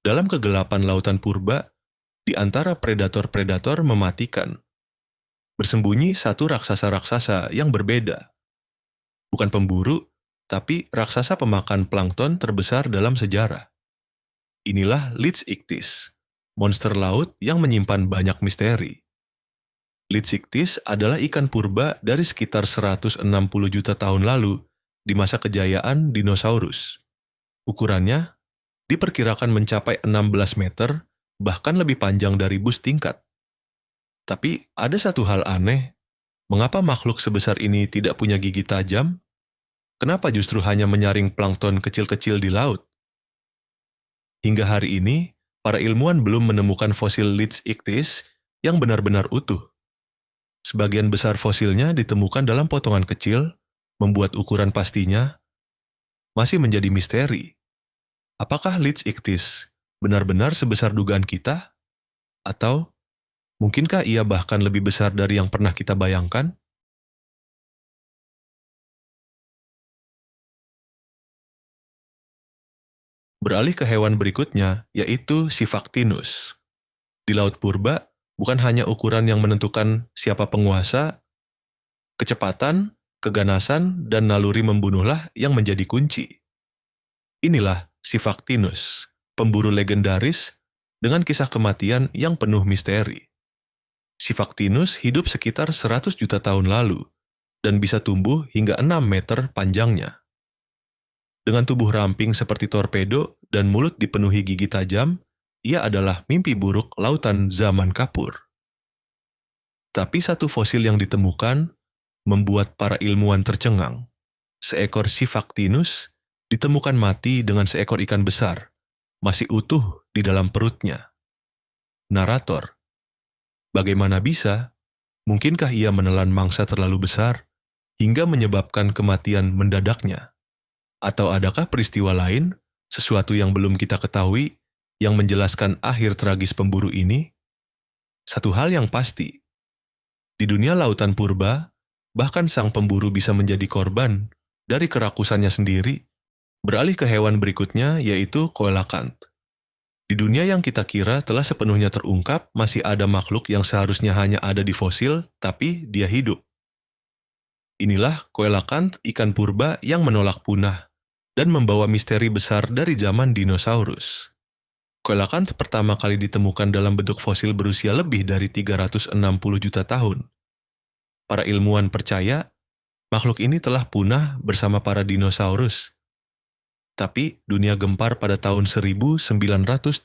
Dalam kegelapan lautan purba, di antara predator-predator mematikan, bersembunyi satu raksasa-raksasa yang berbeda. Bukan pemburu, tapi raksasa pemakan plankton terbesar dalam sejarah. Inilah Leech Ichthys, monster laut yang menyimpan banyak misteri. Leech Ichthys adalah ikan purba dari sekitar 160 juta tahun lalu di masa kejayaan dinosaurus. Ukurannya diperkirakan mencapai 16 meter, bahkan lebih panjang dari bus tingkat. Tapi ada satu hal aneh, mengapa makhluk sebesar ini tidak punya gigi tajam? Kenapa justru hanya menyaring plankton kecil-kecil di laut? Hingga hari ini, para ilmuwan belum menemukan fosil Leech Ichthys yang benar-benar utuh. Sebagian besar fosilnya ditemukan dalam potongan kecil, membuat ukuran pastinya masih menjadi misteri. Apakah Leech Ichthys benar-benar sebesar dugaan kita? Atau mungkinkah ia bahkan lebih besar dari yang pernah kita bayangkan? Beralih ke hewan berikutnya, yaitu Sifactinus. Di Laut Purba, bukan hanya ukuran yang menentukan siapa penguasa, kecepatan, keganasan, dan naluri membunuhlah yang menjadi kunci. Inilah Sifactinus, pemburu legendaris dengan kisah kematian yang penuh misteri. Sifactinus hidup sekitar 100 juta tahun lalu dan bisa tumbuh hingga 6 meter panjangnya. Dengan tubuh ramping seperti torpedo dan mulut dipenuhi gigi tajam, ia adalah mimpi buruk lautan zaman kapur. Tapi satu fosil yang ditemukan membuat para ilmuwan tercengang. Seekor Sifactinus ditemukan mati dengan seekor ikan besar, masih utuh di dalam perutnya. Narator, bagaimana bisa? Mungkinkah ia menelan mangsa terlalu besar hingga menyebabkan kematian mendadaknya? Atau adakah peristiwa lain, sesuatu yang belum kita ketahui, yang menjelaskan akhir tragis pemburu ini? Satu hal yang pasti, di dunia lautan purba, bahkan sang pemburu bisa menjadi korban dari kerakusannya sendiri. Beralih ke hewan berikutnya, yaitu coelacanth. Di dunia yang kita kira telah sepenuhnya terungkap, masih ada makhluk yang seharusnya hanya ada di fosil, tapi dia hidup. Inilah coelacanth, ikan purba yang menolak punah dan membawa misteri besar dari zaman dinosaurus. Coelacanth pertama kali ditemukan dalam bentuk fosil berusia lebih dari 360 juta tahun. Para ilmuwan percaya makhluk ini telah punah bersama para dinosaurus. Tapi dunia gempar pada tahun 1938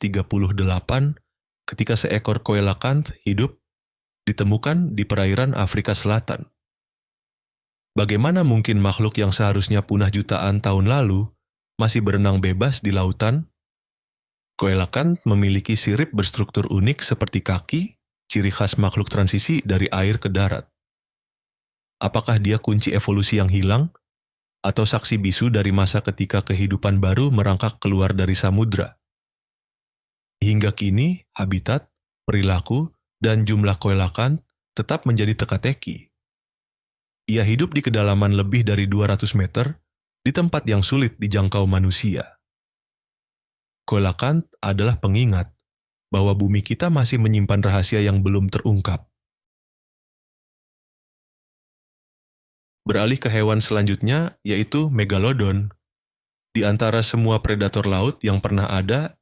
ketika seekor coelacanth hidup ditemukan di perairan Afrika Selatan. Bagaimana mungkin makhluk yang seharusnya punah jutaan tahun lalu masih berenang bebas di lautan? Coelacanth memiliki sirip berstruktur unik seperti kaki, ciri khas makhluk transisi dari air ke darat. Apakah dia kunci evolusi yang hilang? Atau saksi bisu dari masa ketika kehidupan baru merangkak keluar dari samudra? Hingga kini, habitat, perilaku, dan jumlah coelacanth tetap menjadi teka-teki. Ia hidup di kedalaman lebih dari 200 meter, di tempat yang sulit dijangkau manusia. Coelacanth adalah pengingat bahwa bumi kita masih menyimpan rahasia yang belum terungkap. Beralih ke hewan selanjutnya, yaitu Megalodon. Di antara semua predator laut yang pernah ada,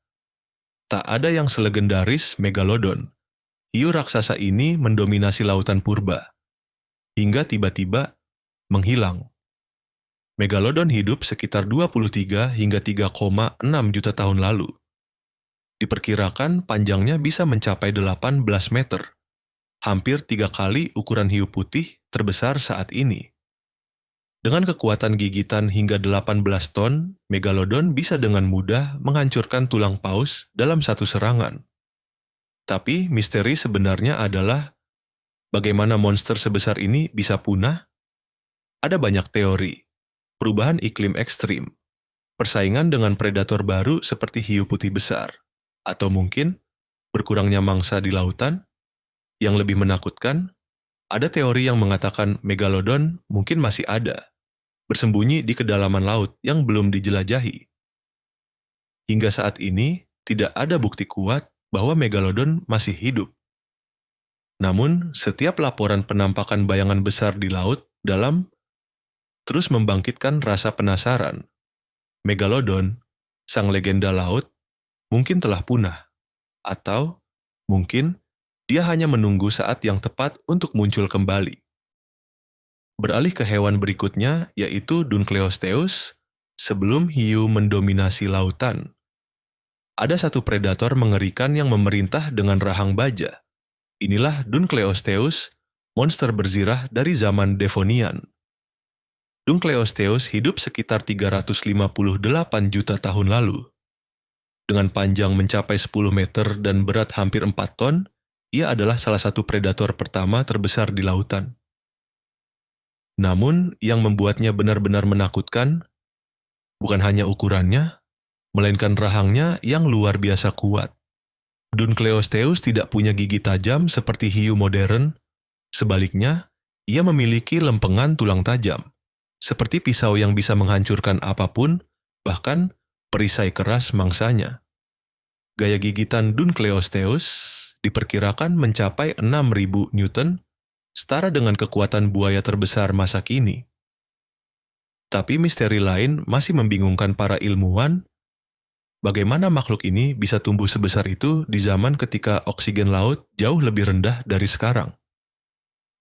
tak ada yang selegendaris Megalodon. Hiu raksasa ini mendominasi lautan purba, hingga tiba-tiba menghilang. Megalodon hidup sekitar 23 hingga 3,6 juta tahun lalu. Diperkirakan panjangnya bisa mencapai 18 meter, hampir 3 kali ukuran hiu putih terbesar saat ini. Dengan kekuatan gigitan hingga 18 ton, Megalodon bisa dengan mudah menghancurkan tulang paus dalam satu serangan. Tapi misteri sebenarnya adalah bagaimana monster sebesar ini bisa punah? Ada banyak teori. Perubahan iklim ekstrim, persaingan dengan predator baru seperti hiu putih besar, atau mungkin berkurangnya mangsa di lautan. Yang lebih menakutkan, ada teori yang mengatakan Megalodon mungkin masih ada, bersembunyi di kedalaman laut yang belum dijelajahi. Hingga saat ini, tidak ada bukti kuat bahwa Megalodon masih hidup. Namun, setiap laporan penampakan bayangan besar di laut dalam terus membangkitkan rasa penasaran. Megalodon, sang legenda laut, mungkin telah punah. Atau, mungkin, dia hanya menunggu saat yang tepat untuk muncul kembali. Beralih ke hewan berikutnya, yaitu Dunkleosteus, sebelum hiu mendominasi lautan. Ada satu predator mengerikan yang memerintah dengan rahang baja. Inilah Dunkleosteus, monster berzirah dari zaman Devonian. Dunkleosteus hidup sekitar 358 juta tahun lalu. Dengan panjang mencapai 10 meter dan berat hampir 4 ton, ia adalah salah satu predator pertama terbesar di lautan. Namun, yang membuatnya benar-benar menakutkan, bukan hanya ukurannya, melainkan rahangnya yang luar biasa kuat. Dunkleosteus tidak punya gigi tajam seperti hiu modern, sebaliknya, ia memiliki lempengan tulang tajam, seperti pisau yang bisa menghancurkan apapun, bahkan perisai keras mangsanya. Gaya gigitan Dunkleosteus diperkirakan mencapai 6.000 Newton, setara dengan kekuatan buaya terbesar masa kini. Tapi misteri lain masih membingungkan para ilmuwan. Bagaimana makhluk ini bisa tumbuh sebesar itu di zaman ketika oksigen laut jauh lebih rendah dari sekarang?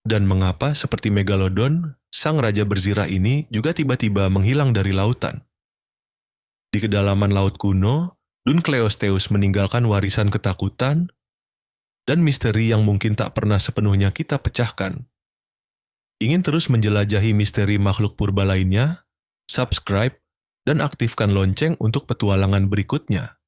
Dan mengapa seperti Megalodon, sang raja berzirah ini juga tiba-tiba menghilang dari lautan? Di kedalaman laut kuno, Dunkleosteus meninggalkan warisan ketakutan dan misteri yang mungkin tak pernah sepenuhnya kita pecahkan. Ingin terus menjelajahi misteri makhluk purba lainnya? Subscribe dan aktifkan lonceng untuk petualangan berikutnya.